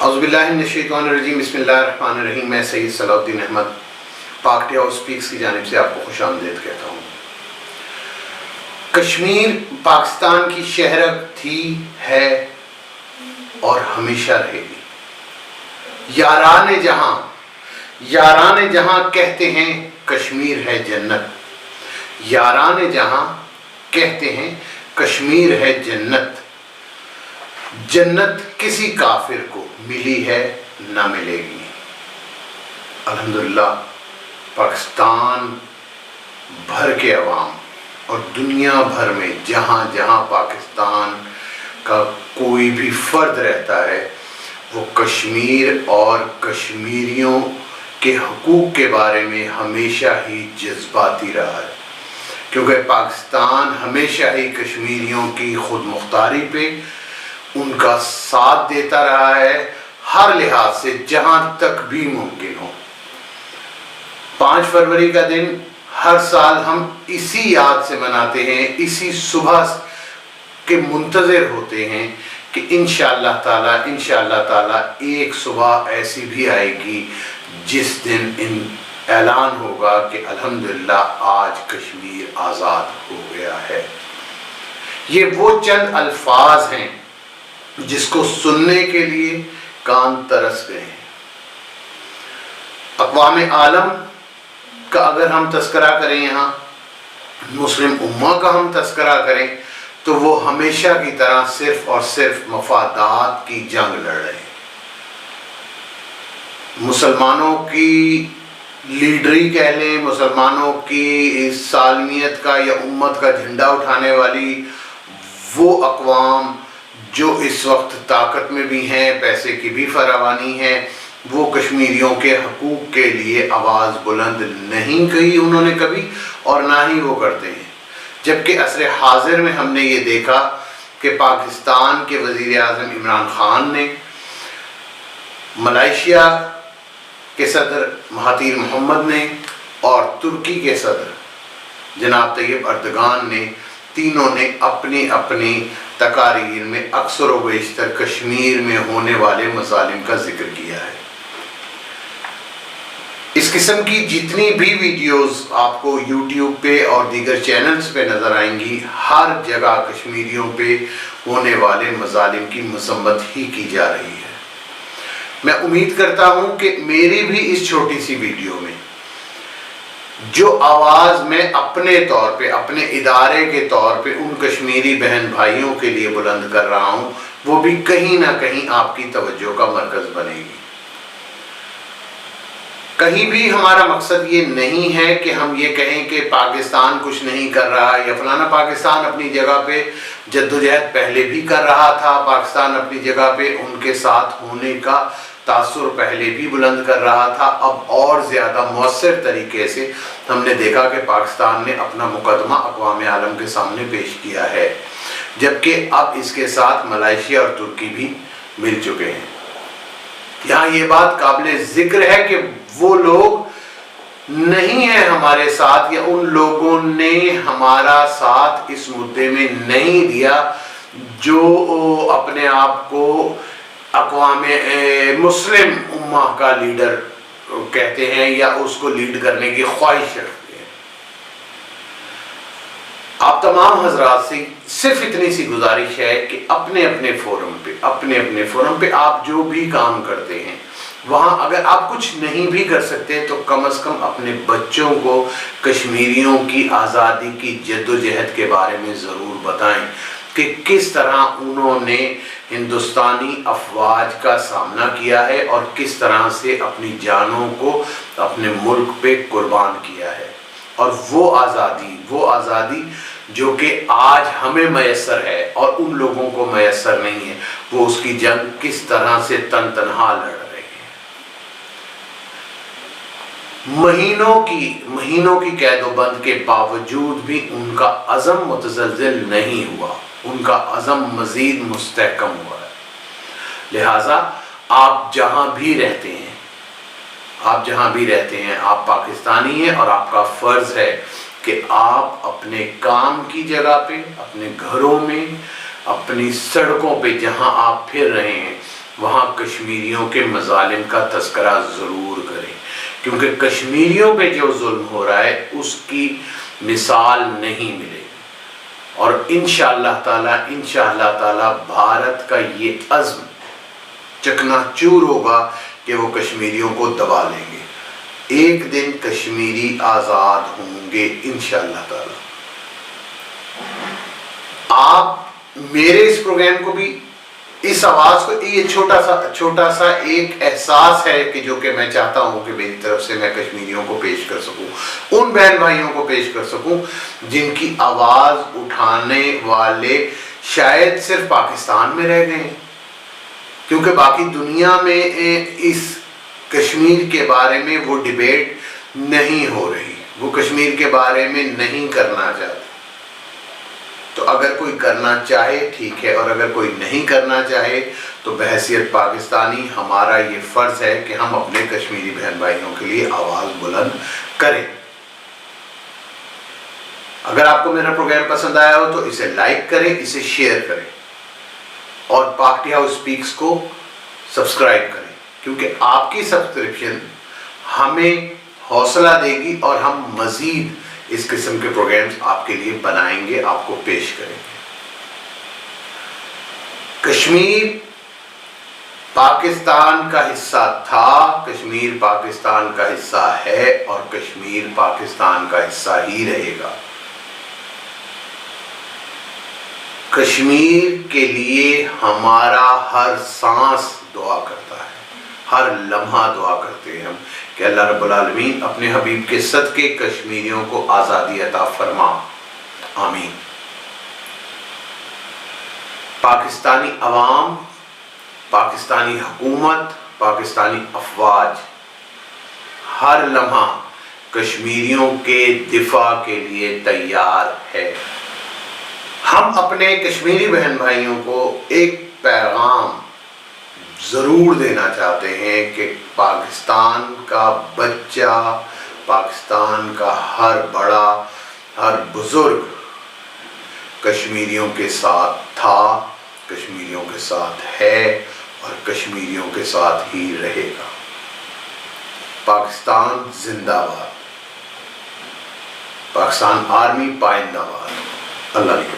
औज़ुबिल्लाहिमिनश्शैतानिर्रजीम बिस्मिल्लाहिर्रहमानिर्रहीम। मैं सैयद सलाउद्दीन अहमद पाक हाउस स्पीक्स की जानिब से आपको खुशामदीद कहता हूँ। कश्मीर पाकिस्तान की शहरत थी, है और हमेशा रहेगी। यारान जहाँ कहते हैं कश्मीर है जन्नत। यारान जहाँ कहते हैं कश्मीर है जन्नत। जन्नत किसी काफिर को मिली है ना मिलेगी। अल्हम्दुलिल्लाह पाकिस्तान भर के अवाम और दुनिया भर में जहाँ जहाँ पाकिस्तान का कोई भी फर्द रहता है वो कश्मीर और कश्मीरियों के हकूक़ के बारे में हमेशा ही जज्बाती रहा है, क्योंकि पाकिस्तान हमेशा ही कश्मीरियों की खुद मुख्तारी पे उनका साथ देता रहा है हर लिहाज से, जहाँ तक भी मुमकिन हो। 5 फरवरी का दिन हर साल हम इसी याद से मनाते हैं, इसी सुबह के मुंतज़िर होते हैं कि इंशाअल्लाह ताला एक सुबह ऐसी भी आएगी जिस दिन ऐलान होगा कि अल्हम्दुलिल्लाह आज कश्मीर आज़ाद हो गया है। ये वो चंद अल्फाज हैं जिसको सुनने के लिए कान तरस गए हैं। अक़वाम आलम का अगर हम तस्करा करें, यहाँ मुस्लिम उम्मा का हम तस्करा करें, तो वो हमेशा की तरह सिर्फ और सिर्फ मफादात की जंग लड़ रहे हैं। मुसलमानों की लीडरी कह लें, मुसलमानों की इस सालमियत का या उम्मत का झंडा उठाने वाली वो अक़वाम जो इस वक्त ताकत में भी हैं, पैसे की भी फरावानी है, वो कश्मीरियों के हकूक़ के लिए आवाज़ बुलंद नहीं की उन्होंने कभी, और ना ही वो करते हैं। जबकि असर हाजिर में हमने ये देखा कि पाकिस्तान के वज़ीर आज़म इमरान खान ने, मलेशिया के सदर महातीर मोहम्मद ने और तुर्की के सदर जनाब तैयब अर्दगान ने, तीनों ने अपनी अपनी तकारीर में अक्सर व बेशतर कश्मीर में होने वाले मसालिम का जिक्र किया है। इस किस्म की जितनी भी वीडियोस आपको यूट्यूब पे और दीगर चैनल्स पे नज़र आएंगी, हर जगह कश्मीरियों पे होने वाले मसालिम की मसम्मत ही की जा रही है। मैं उम्मीद करता हूँ कि मेरी भी इस छोटी सी वीडियो में जो आवाज़ मैं अपने तौर पे, अपने इदारे के तौर पे उन कश्मीरी बहन भाइयों के लिए बुलंद कर रहा हूँ, वो भी कहीं ना कहीं आपकी तवज्जो का मरकज़ बनेगी। कहीं भी हमारा मकसद ये नहीं है कि हम ये कहें कि पाकिस्तान कुछ नहीं कर रहा या फलाना। पाकिस्तान अपनी जगह पे जद्दोजहद पहले भी कर रहा था, पाकिस्तान अपनी जगह पे उनके साथ होने का तासुर पहले भी बुलंद कर रहा था। अब और ज़्यादा मौसर तरीके से हमने देखा कि पाकिस्तान ने अपना मुकदमा अक़वाम आलम के सामने पेश किया है, जबकि अब इसके साथ मलेशिया और तुर्की भी मिल चुके हैं। यहाँ ये बात काबिल ज़िक्र है कि वो लोग नहीं है हमारे साथ, या उन लोगों ने हमारा साथ इस मुद्दे में नहीं दिया जो अपने आप को अक़वाम मुस्लिम उम्मा का लीडर कहते हैं या उसको लीड करने की ख्वाहिश रखते हैं। आप तमाम हजरात से सिर्फ इतनी सी गुजारिश है कि अपने अपने फोरम पे आप जो भी काम करते हैं, वहाँ अगर आप कुछ नहीं भी कर सकते तो कम से कम अपने बच्चों को कश्मीरियों की आज़ादी की जद्दोजहद के बारे में ज़रूर बताएं कि किस तरह उन्होंने हिंदुस्तानी अफवाज का सामना किया है और किस तरह से अपनी जानों को अपने मुल्क पे कुर्बान किया है। और वो आज़ादी जो कि आज हमें मैसर है और उन लोगों को मैसर नहीं है, वो उसकी जंग किस तरह से तनहा लड़ रहे हैं। महीनों की कैदोबंद के बावजूद भी उनका अज़म मुतज़लज़िल नहीं हुआ, उनका अज़म मज़ीद मुस्तहकम हुआ है। लिहाजा आप जहाँ भी रहते हैं आप पाकिस्तानी हैं, और आपका फ़र्ज़ है कि आप अपने काम की जगह पे, अपने घरों में, अपनी सड़कों पे जहाँ आप फिर रहे हैं وہاں کشمیریوں کے مظالم کا تذکرہ ضرور کریں، کیونکہ کشمیریوں پہ جو ظلم ہو رہا ہے اس کی مثال نہیں ملے گی، اور انشاءاللہ تعالی بھارت کا یہ عزم چکنا چور ہوگا کہ وہ کشمیریوں کو دبا لیں گے۔ ایک دن کشمیری آزاد ہوں گے انشاءاللہ تعالی۔ آپ میرے اس پروگرام کو بھی، اس آواز کو، یہ چھوٹا سا ایک احساس ہے کہ جو کہ میں چاہتا ہوں کہ میری طرف سے میں کشمیریوں کو پیش کر سکوں، ان بہن بھائیوں کو پیش کر سکوں جن کی آواز اٹھانے والے شاید صرف پاکستان میں رہ گئے ہیں، کیونکہ باقی دنیا میں اس کشمیر کے بارے میں وہ ڈیبیٹ نہیں ہو رہی، وہ کشمیر کے بارے میں نہیں کرنا چاہتے۔ تو اگر کوئی کرنا چاہے ٹھیک ہے، اور اگر کوئی نہیں کرنا چاہے تو بحیثیت پاکستانی ہمارا یہ فرض ہے کہ ہم اپنے کشمیری بہن بھائیوں کے لیے آواز بلند کریں۔ اگر آپ کو میرا پروگرام پسند آیا ہو تو اسے لائک کریں، اسے شیئر کریں، اور پاک ٹی ہاؤس اسپیکس کو سبسکرائب کریں، کیونکہ آپ کی سبسکرپشن ہمیں حوصلہ دے گی اور ہم مزید اس قسم کے پروگرامز آپ کے لیے بنائیں گے، آپ کو پیش کریں گے۔ کشمیر پاکستان کا حصہ تھا، کشمیر پاکستان کا حصہ ہے، اور کشمیر پاکستان کا حصہ ہی رہے گا۔ کشمیر کے لیے ہمارا ہر سانس دعا کرتا ہے، ہر لمحہ دعا کرتے ہیں ہم کہ اللہ رب العالمین اپنے حبیب کے صدقے کشمیریوں کو آزادی عطا فرما، آمین۔ پاکستانی عوام، پاکستانی حکومت، پاکستانی افواج ہر لمحہ کشمیریوں کے دفاع کے لیے تیار ہے۔ ہم اپنے کشمیری بہن بھائیوں کو ایک پیغام ضرور دینا چاہتے ہیں کہ پاکستان کا بچہ، پاکستان کا ہر بڑا، ہر بزرگ کشمیریوں کے ساتھ تھا، کشمیریوں کے ساتھ ہے، اور کشمیریوں کے ساتھ ہی رہے گا۔ پاکستان زندہ باد، پاکستان آرمی پائندہ باد۔ اللہ نے